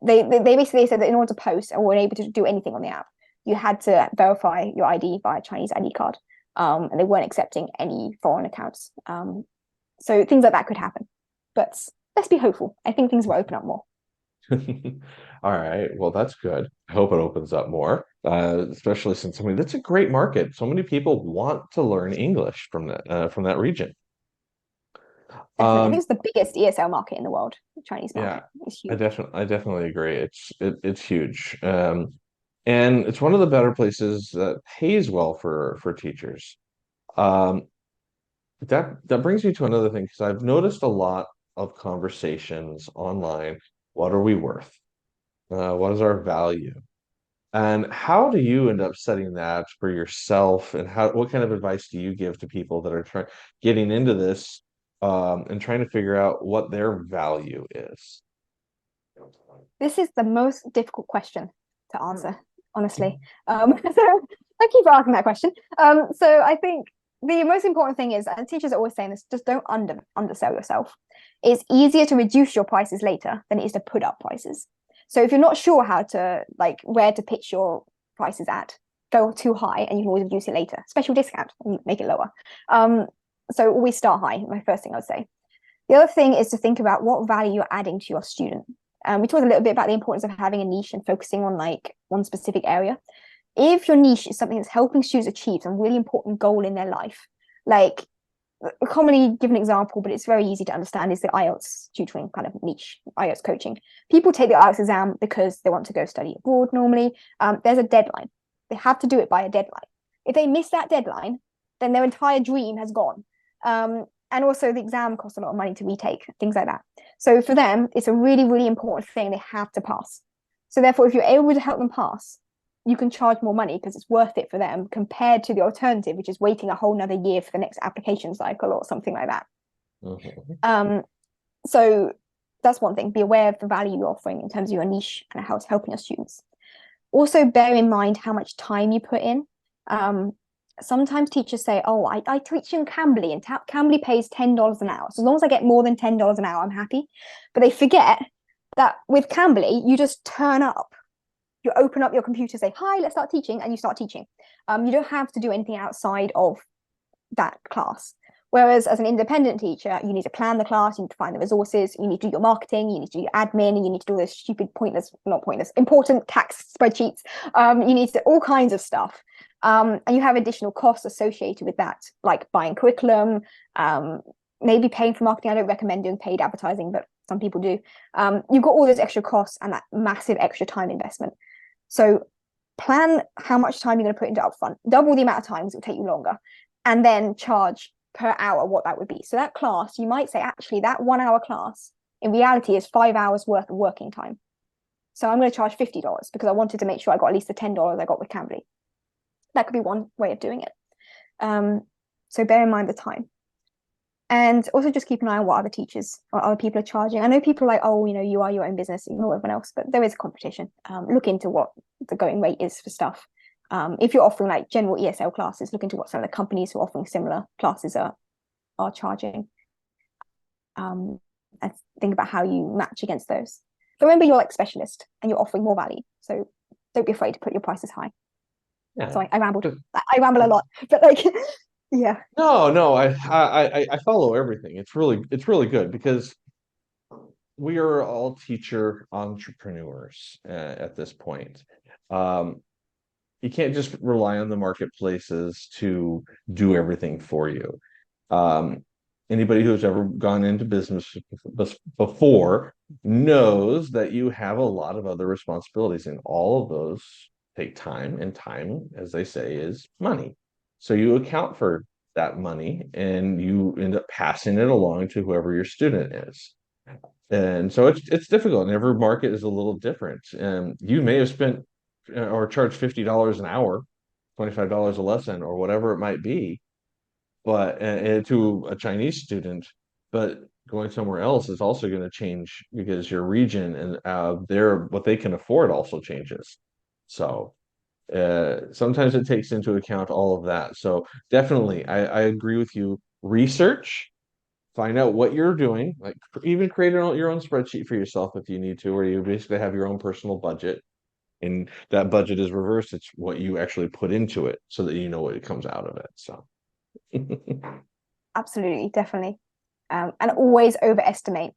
They basically said that in order to post or able to do anything on the app, you had to verify your ID via Chinese ID card. And they weren't accepting any foreign accounts. So things like that could happen. But let's be hopeful. I think things will open up more. All right. Well, that's good. I hope it opens up more, especially since that's a great market. So many people want to learn English from that region. Definitely. I think it's the biggest ESL market in the world. The Chinese market is huge. I definitely agree. It's huge. And it's one of the better places that pays well for teachers. That brings me to another thing, because I've noticed a lot of conversations online. What are we worth? What is our value? And how do you end up setting that for yourself? And what kind of advice do you give to people that are getting into this and trying to figure out what their value is? This is the most difficult question to answer, honestly. So thank you for asking that question. So I think the most important thing is, and teachers are always saying this, just don't undersell yourself. It's easier to reduce your prices later than it is to put up prices. So if you're not sure where to pitch your prices at, go too high and you can always reduce it later. Special discount, and make it lower. So always start high, my first thing I would say. The other thing is to think about what value you're adding to your student. We talked a little bit about the importance of having a niche and focusing on one specific area. If your niche is something that's helping students achieve some really important goal in their life, like a commonly given example, but it's very easy to understand, is the IELTS tutoring kind of niche, IELTS coaching. People take the IELTS exam because they want to go study abroad normally. There's a deadline. They have to do it by a deadline. If they miss that deadline, then their entire dream has gone. And also the exam costs a lot of money to retake, things like that. So for them, it's a really, really important thing they have to pass. So therefore, if you're able to help them pass, you can charge more money because it's worth it for them compared to the alternative, which is waiting a whole nother year for the next application cycle or something like that. So that's one thing. Be aware of the value you're offering in terms of your niche and how it's helping your students. Also bear in mind how much time you put in. Sometimes teachers say, oh, I teach in Cambly and Cambly pays $10 an hour. So as long as I get more than $10 an hour, I'm happy. But they forget that with Cambly, you just turn up. You open up your computer, say, hi, let's start teaching, and you start teaching. You don't have to do anything outside of that class. Whereas as an independent teacher, you need to plan the class, you need to find the resources, you need to do your marketing, you need to do your admin, and you need to do all those stupid, not pointless, important tax spreadsheets. You need to do all kinds of stuff. And you have additional costs associated with that, like buying curriculum, maybe paying for marketing. I don't recommend doing paid advertising, but some people do. You've got all those extra costs and that massive extra time investment. So plan how much time you're going to put into upfront, double the amount of time, because it'll take you longer, and then charge per hour what that would be. So that class, you might say, actually, that 1 hour class in reality is 5 hours worth of working time. So I'm going to charge $50 because I wanted to make sure I got at least the $10 I got with Cambly. That could be one way of doing it. So bear in mind the time. And also just keep an eye on what other teachers or other people are charging. I know people are like, oh, you are your own business, ignore everyone else, but there is a competition. Look into what the going rate is for stuff. If you're offering like general ESL classes, look into what some of the companies who are offering similar classes are charging. And think about how you match against those. But remember, you're like specialist and you're offering more value. So don't be afraid to put your prices high. Yeah. Sorry, I rambled. I ramble a lot, but like, yeah. No, I follow everything. It's really good because we are all teacher entrepreneurs at this point. You can't just rely on the marketplaces to do everything for you. Anybody who's ever gone into business before knows that you have a lot of other responsibilities, and all of those take time, and time, as they say, is money. So you account for that money and you end up passing it along to whoever your student is. And so it's difficult, and every market is a little different. And you may have spent or charged $50 an hour, $25 a lesson, or whatever it might be, but to a Chinese student, but going somewhere else is also going to change because your region and what they can afford also changes. So sometimes it takes into account all of that. So definitely, I agree with you. Research, find out what you're doing, like even create your own spreadsheet for yourself if you need to, where you basically have your own personal budget, and that budget is reversed. It's what you actually put into it so that you know what comes out of it. So Absolutely, definitely. And always overestimate,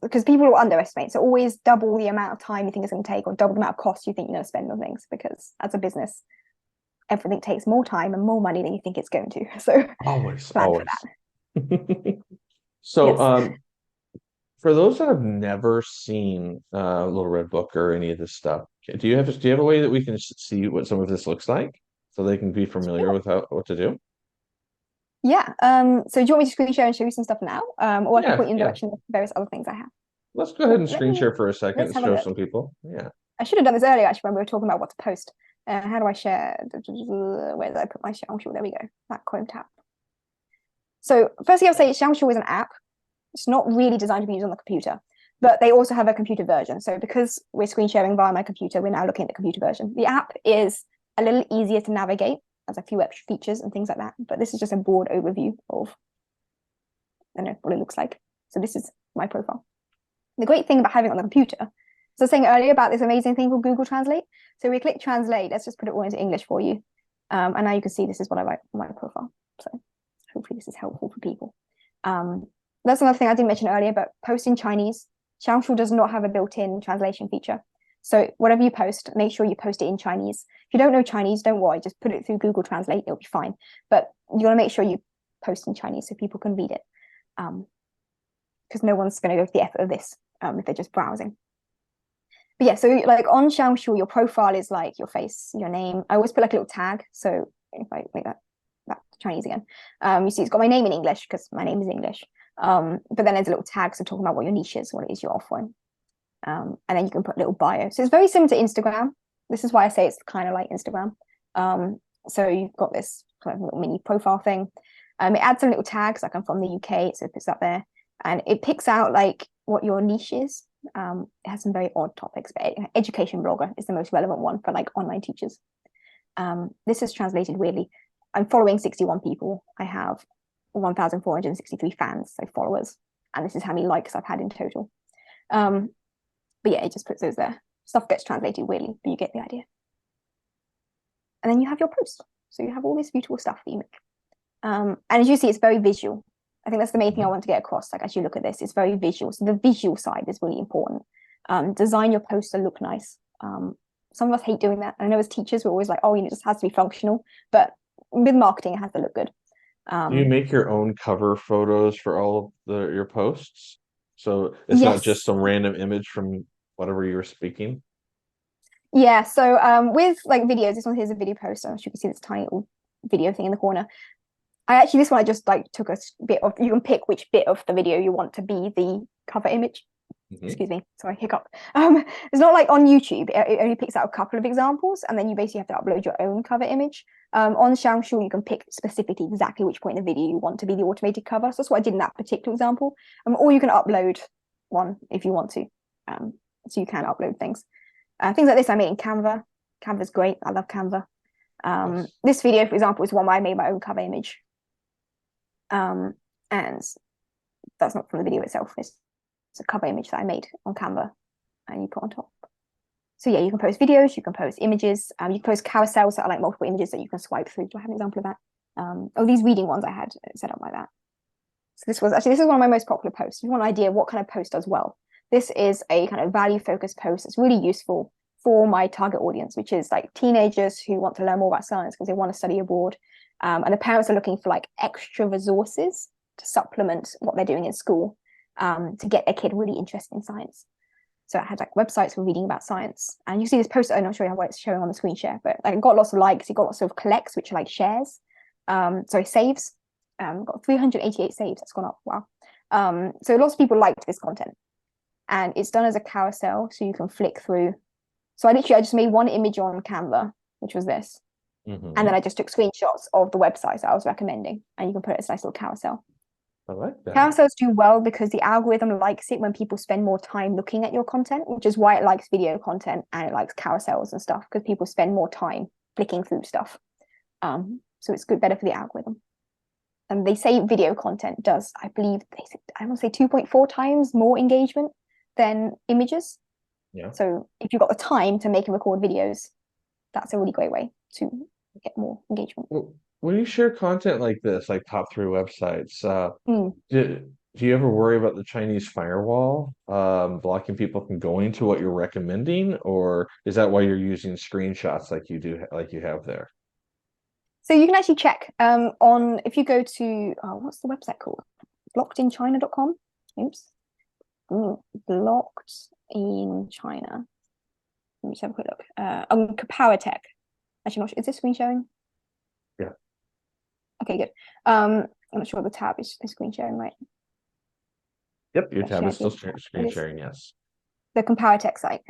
because people will underestimate. So always double the amount of time you think it's going to take, or double the amount of cost you think you're going to spend on things, because as a business, everything takes more time and more money than you think it's going to. So always, plan always. for that. So, Yes. for those that have never seen Little Red Book or any of this stuff, do you have a way that we can see what some of this looks like so they can be familiar with what to do? Yeah. So do you want me to screen share and show you some stuff now? Or I can point you in the Yeah. direction of various other things I have. Let's go ahead and Let screen me, share for a second let's and have a show look. some people. Yeah. I should have done this earlier, actually, when we were talking about what to post. How do I share? Where did I put my Xiaohongshu? There we go. That Chrome tab. So firstly, I'll say Xiaohongshu is an app. It's not really designed to be used on the computer, but they also have a computer version. So because we're screen sharing via my computer, we're now looking at the computer version. The app is a little easier to navigate, has a few extra features and things like that. But this is just a broad overview of, I don't know, what it looks like. So this is my profile. The great thing about having it on the computer, so I was saying earlier about this amazing thing called Google Translate. So we click Translate. Let's just put it all into English for you. And now you can see this is what I write on my profile. So hopefully this is helpful for people. That's another thing I didn't mention earlier, but post in Chinese. Xiaohongshu does not have a built-in translation feature. So whatever you post, make sure you post it in Chinese. If you don't know Chinese, don't worry, just put it through Google Translate, it'll be fine. But you want to make sure you post in Chinese so people can read it. Because no one's going to go to the effort of this if they're just browsing. But yeah, so like on Xiaohongshu, your profile is like your face, your name. I always put like a little tag. So if I make that Chinese again, you see it's got my name in English because my name is English. But then there's a little tag, so talking about what your niche is, what it is you're offering. And then you can put a little bio. So it's very similar to Instagram. This is why I say it's kind of like Instagram. So you've got this kind of little mini profile thing. It adds some little tags, like I'm from the UK, so it puts that there. And it picks out like what your niche is. It has some very odd topics, but education blogger is the most relevant one for like online teachers. This is translated weirdly. I'm following 61 people. I have 1,463 fans, so followers. And this is how many likes I've had in total. But yeah, it just puts those there. Stuff gets translated weirdly, but you get the idea. And then you have your post. So you have all this beautiful stuff that you make. And as you see, it's very visual. I think that's the main thing I Mhm. want to get across. Like as you look at this, it's very visual. So the visual side is really important. Design your poster look nice. Some of us hate doing that. I know as teachers, we're always like, oh, it just has to be functional. But with marketing, it has to look good. Do you make your own cover photos for all of your posts? So it's not just Yes. some random image from whatever you were speaking? Yeah. So with like videos, this one here's a video poster. As you can see this tiny little video thing in the corner. This one I just like took a bit of, you can pick which bit of the video you want to be the cover image. Mhm. Excuse me, sorry, hiccup. It's not like on YouTube, it only picks out a couple of examples and then you basically have to upload your own cover image. On Xiaohongshu, you can pick specifically exactly which point in the video you want to be the automated cover. So that's what I did in that particular example. Or you can upload one if you want to. So you can upload things. Things like this I made in Canva. Canva's great, I love Canva. Yes. This video, for example, is one where I made my own cover image. And that's not from the video itself, it's a cover image that I made on Canva and you put on top. So yeah, you can post videos, you can post images, you can post carousels that are like multiple images that you can swipe through. Do I have an example of that? These reading ones I had set up like that. So this is one of my most popular posts. If you want an idea what kind of post does well, this is a kind of value focused post that's really useful for my target audience, which is like teenagers who want to learn more about science because they want to study abroad. And the parents are looking for like extra resources to supplement what they're doing in school, to get their kid really interested in science. So I had like websites for reading about science. And you see this post, I'm not sure how it's showing on the screen share, but like it got lots of likes, it got lots of collects, which are like shares. Saves. Got 388 saves, that's gone up. Wow. So lots of people liked this content. And it's done as a carousel, so you can flick through. So I just made one image on Canva, which was this. Mhm. And then I just took screenshots of the websites that I was recommending, and you can put it as a nice little carousel. I like that. Carousels do well because the algorithm likes it when people spend more time looking at your content, which is why it likes video content and it likes carousels and stuff, because people spend more time flicking through stuff. So it's better for the algorithm. And they say video content does, I believe, I want to say 2.4 times more engagement than images. Yeah. So if you've got the time to make and record videos, that's a really great way to get more engagement. Well, when you share content like this, like top three websites, Mm. do you ever worry about the Chinese firewall blocking people from going to what you're recommending, or is that why you're using screenshots like you do, like you have there? So you can actually check on, if you go to, what's the website called? Blockedinchina.com. Oops. Blocked in China. Let me just have a quick look. On Power Tech. Actually, not sure. Is this screen showing? Yeah. Okay, good. I'm not sure the tab is screen sharing, right? Yep, your I tab is shared still the screen sharing, yes. The Comparatech site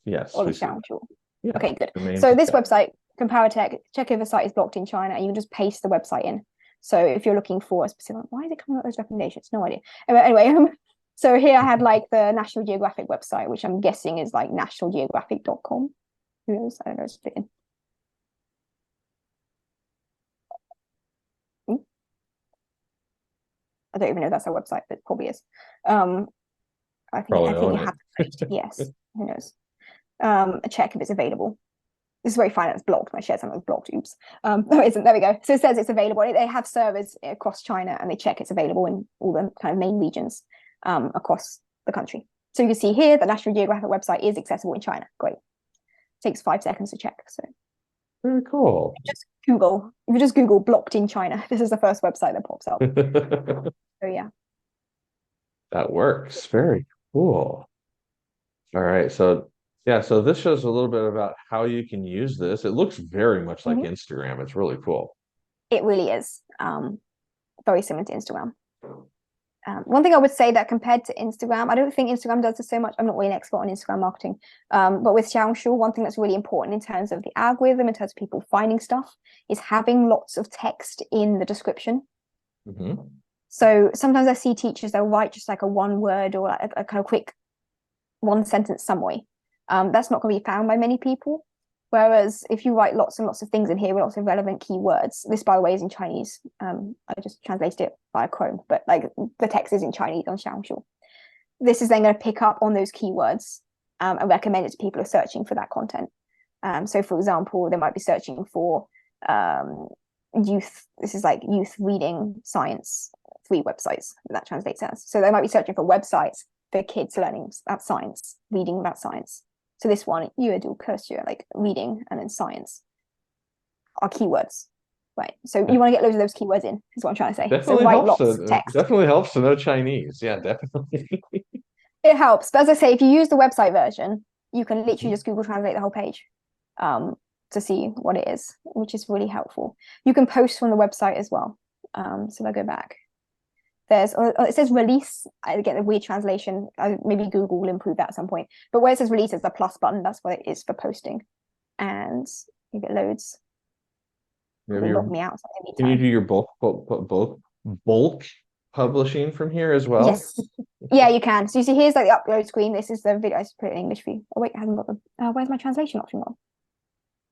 Yes, or the we see that. Xiaohongshu. Yeah, Okay, good. the main, So this yeah. website, Comparatech, check if the site is blocked in China, and you can just paste the website in. So if you're looking for a specific, why is it coming up with those recommendations? No idea. Anyway, so here I had like the National Geographic website, which I'm guessing is like nationalgeographic.com. Who knows? I don't know. It's fitting. I don't even know if that's our website, but it probably is. Probably I think own you it. have to post. Yes. Who knows? Check if it's available. This is very fine. It's blocked. My share something was blocked. Oops. No, it isn't. There we go. So it says it's available. They have servers across China, and they check it's available in all the kind of main regions across the country. So you can see here the National Geographic website is accessible in China. Great. Takes 5 seconds to check. So Very cool. just Google. If you just Google blocked in China, this is the first website that pops up. So yeah. That works. Very cool. All right. So yeah, so this shows a little bit about how you can use this. It looks very much like Mhm. Instagram. It's really cool. It really is. Very similar to Instagram. One thing I would say that compared to Instagram, I don't think Instagram does this so much. I'm not really an expert on Instagram marketing. But with Xiaohongshu, one thing that's really important in terms of the algorithm, in terms of people finding stuff, is having lots of text in the description. Mhm. So sometimes I see teachers, they'll write just like a one word or a kind of quick one sentence summary. That's not going to be found by many people. Whereas if you write lots and lots of things in here with lots of relevant keywords, this by the way is in Chinese. I just translated it via Chrome, but like the text is in Chinese on Xiaohongshu. This is then going to pick up on those keywords and recommend it to people who are searching for that content. So for example, they might be searching for youth. This is like youth reading science, 3 websites that translates as. So they might be searching for websites for kids learning about science, reading about science. So this one, you do cursor, like reading and then science, are keywords, right? So you want to get loads of those keywords in, is what I'm trying to say. So write lots of text. Definitely helps to know Chinese. Yeah, definitely. It helps. But as I say, if you use the website version, you can literally just Google Translate the whole page to see what it is, which is really helpful. You can post from the website as well. So if I go back, it says release. I get a weird translation. Maybe Google will improve that at some point. But where it says release is the plus button. That's what it is for posting. And you get loads. Log me out. Can you do your bulk publishing from here as well? Yes. Yeah, you can. So you see, here's like the upload screen. This is the video. I just put it in English for you. Oh wait, I haven't got the. Where's my translation option gone?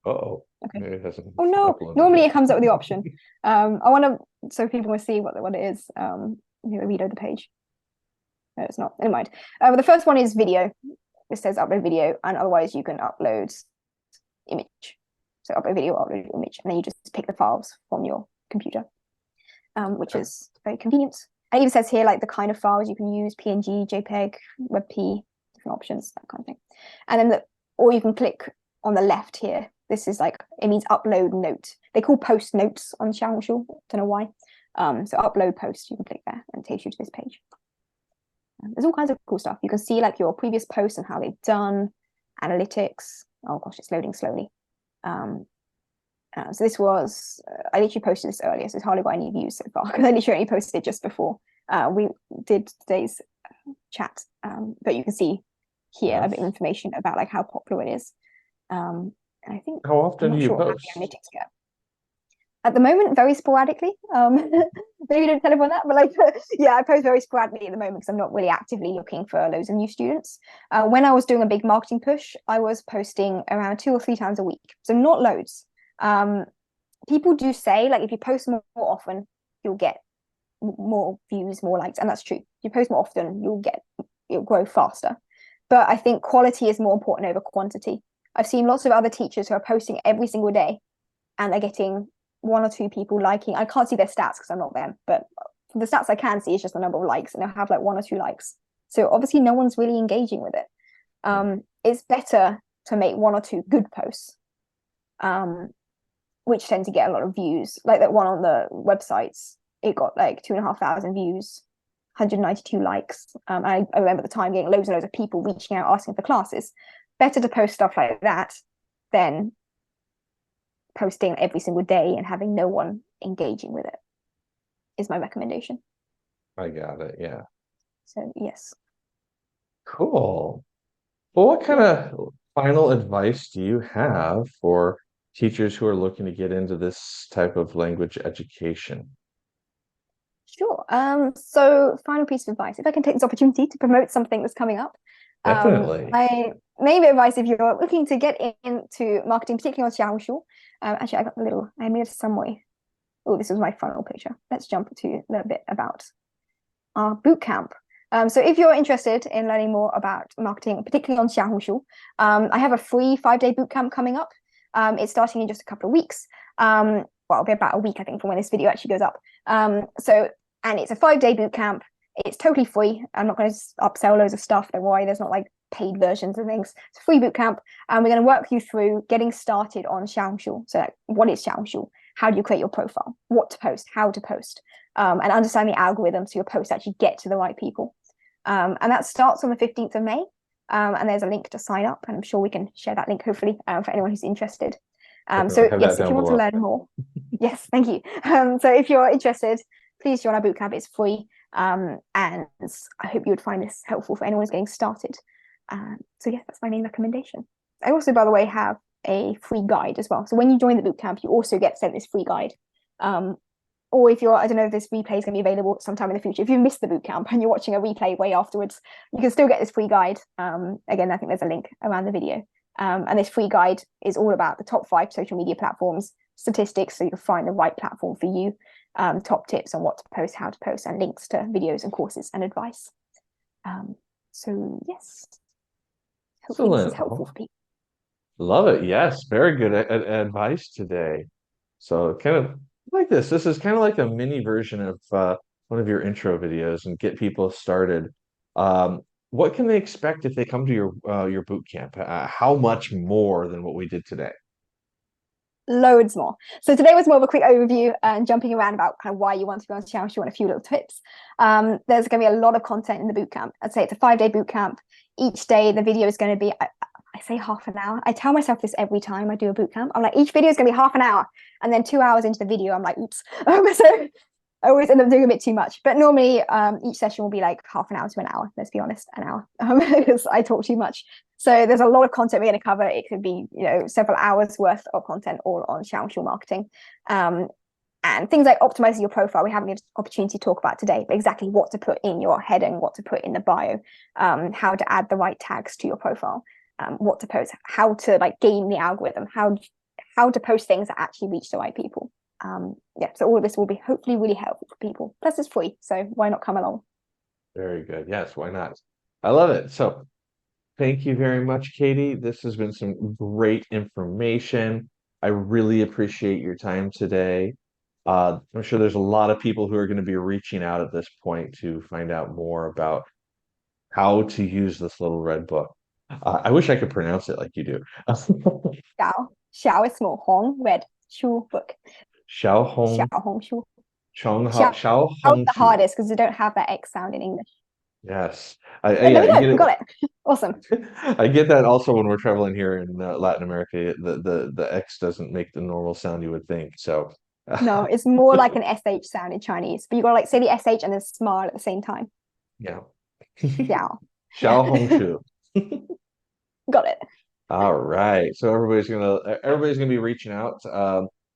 Uh-oh. Okay. Maybe it hasn't. Oh no. Normally it comes up with the option. I want to, so people will see what it is. Reload the page. No, it's not. Never mind. But the first one is video. It says upload video, and otherwise you can upload image. So upload video, upload image, and then you just pick the files from your computer, which is very convenient. And it even says here like the kind of files you can use: PNG, JPEG, WebP, different options, that kind of thing. And then or you can click on the left here. This is like, it means upload note. They call post notes on Xiaohongshu. Don't know why. So upload post, you can click there and it takes you to this page. There's all kinds of cool stuff. You can see like your previous posts and how they've done, analytics. Oh gosh, it's loading slowly. So this was, I literally posted this earlier, so it's hardly got any views so far because I literally only posted it just before we did today's chat. But you can see here a bit of information about like how popular it is. I think, how often do you post? Analytics go. At the moment, very sporadically. Maybe don't tell everyone that, but like, yeah, I post very sporadically at the moment because I'm not really actively looking for loads of new students. When I was doing a big marketing push, I was posting around 2 or 3 times a week, so not loads. People do say like if you post more often, you'll get more views, more likes, and that's true. If you post more often, you'll grow faster. But I think quality is more important over quantity. I've seen lots of other teachers who are posting every single day, and they're getting 1 or 2 people liking. I can't see their stats because I'm not them, but the stats I can see is just the number of likes, and they'll have like 1 or 2 likes. So obviously no one's really engaging with it. It's better to make 1 or 2 good posts, which tend to get a lot of views. Like that one on the websites, it got like 2,500 views, 192 likes. I remember at the time getting loads and loads of people reaching out asking for classes. Better to post stuff like that than posting every single day and having no one engaging with it, is my recommendation. I got it. Yeah. So yes. Cool. Well, what kind of final advice do you have for teachers who are looking to get into this type of language education? Sure. So final piece of advice, if I can take this opportunity to promote something that's coming up. Definitely. My maybe advice if you're looking to get into marketing, particularly on Xiaohongshu. Actually, I got the little, I made a summary. Oh, this was my final picture. Let's jump to a little bit about our bootcamp. So if you're interested in learning more about marketing, particularly on Xiaohongshu, I have a free 5-day bootcamp coming up. It's starting in just a couple of weeks. Well, it'll be about a week, I think, from when this video actually goes up. And it's a 5-day bootcamp. It's totally free. I'm not going to upsell loads of stuff. Don't worry, there's not like paid versions of things. It's a free bootcamp. And we're going to work you through getting started on Xiaohongshu. So like, what is Xiaohongshu? How do you create your profile? What to post? How to post? And understand the algorithm so your posts actually get to the right people. And that starts on the 15th of May. And there's a link to sign up. And I'm sure we can share that link, hopefully, for anyone who's interested. So yes, if you want to learn more. Yes, thank you. So if you're interested, please join our bootcamp. It's free. And I hope you would find this helpful for anyone who's getting started. So yeah, that's my main recommendation. I also, by the way, have a free guide as well. So when you join the bootcamp, you also get sent this free guide. Or if you're, I don't know if this replay is going to be available sometime in the future. If you missed the bootcamp and you're watching a replay way afterwards, you can still get this free guide. Again, I think there's a link around the video. And this free guide is all about the top 5 social media platforms, statistics, so you can find the right platform for you, top tips on what to post, how to post, and links to videos and courses and advice. So yes, hopefully this is helpful for people. Love it. Yes, very good advice today. So kind of like this. This is kind of like a mini version of one of your intro videos and get people started. Um, what can they expect if they come to your boot camp? How much more than what we did today? Loads more. So today was more of a quick overview and jumping around about kind of why you want to be on Xiaohongshu and a few little tips. There's going to be a lot of content in the boot camp. I'd say it's a 5-day boot camp. Each day the video is going to be, I say half an hour. I tell myself this every time I do a boot camp. I'm like, each video is going to be half an hour. And then 2 hours into the video, I'm like, oops. So I always end up doing a bit too much. But normally each session will be like half an hour to an hour. Let's be honest, an hour, because I talk too much. So there's a lot of content we're going to cover. It could be, several hours worth of content all on Xiaohongshu marketing. And things like optimizing your profile, we haven't had an opportunity to talk about today, but exactly what to put in your heading, what to put in the bio, how to add the right tags to your profile, what to post, how to like game the algorithm, how to post things that actually reach the right people. So all of this will be hopefully really helpful for people. Plus it's free, so why not come along? Very good. Yes, why not? I love it. So thank you very much, Katie. This has been some great information. I really appreciate your time today. I'm sure there's a lot of people who are going to be reaching out at this point to find out more about how to use this little red book. I wish I could pronounce it like you do. Xiao is small, Hong red, Shu book. Xiaohong Xiaohongshu. Xiao Xiao is the Xiaohongshu. hardest because you don't have that X sound in English. Yes, But yeah, there we you go, get we it. got it. Awesome. I get that also when we're traveling here in Latin America. The X doesn't make the normal sound you would think. So, No, it's more like an SH sound in Chinese, but you gotta like say the SH and then smile at the same time. yeah. Xiao. Yeah. Xiaohongshu. Got it. All right. So everybody's gonna be reaching out.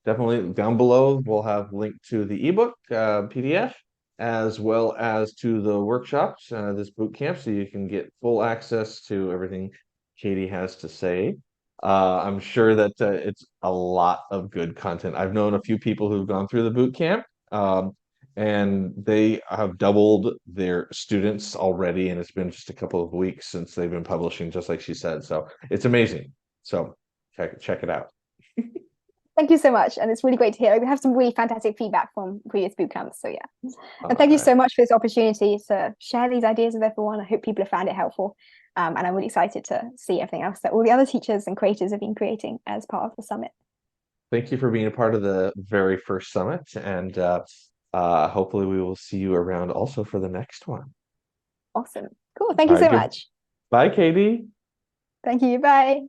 Definitely down below we'll have link to the ebook PDF as well as to the workshops, this boot camp, so you can get full access to everything Katie has to say. I'm sure that it's a lot of good content. I've known a few people who've gone through the boot camp, and they have doubled their students already, and it's been just a couple of weeks since they've been publishing, just like she said. So it's amazing. So check it out. Thank you so much. And it's really great to hear. We have some really fantastic feedback from previous boot camps. So yeah. And All thank you right. so much for this opportunity to share these ideas with everyone. I hope people have found it helpful. And I'm really excited to see everything else that all the other teachers and creators have been creating as part of the summit. Thank you for being a part of the very first summit, and hopefully we will see you around also for the next one. Awesome. Cool. Thank All you right, so good. much. Bye, Katie. Thank you. Bye.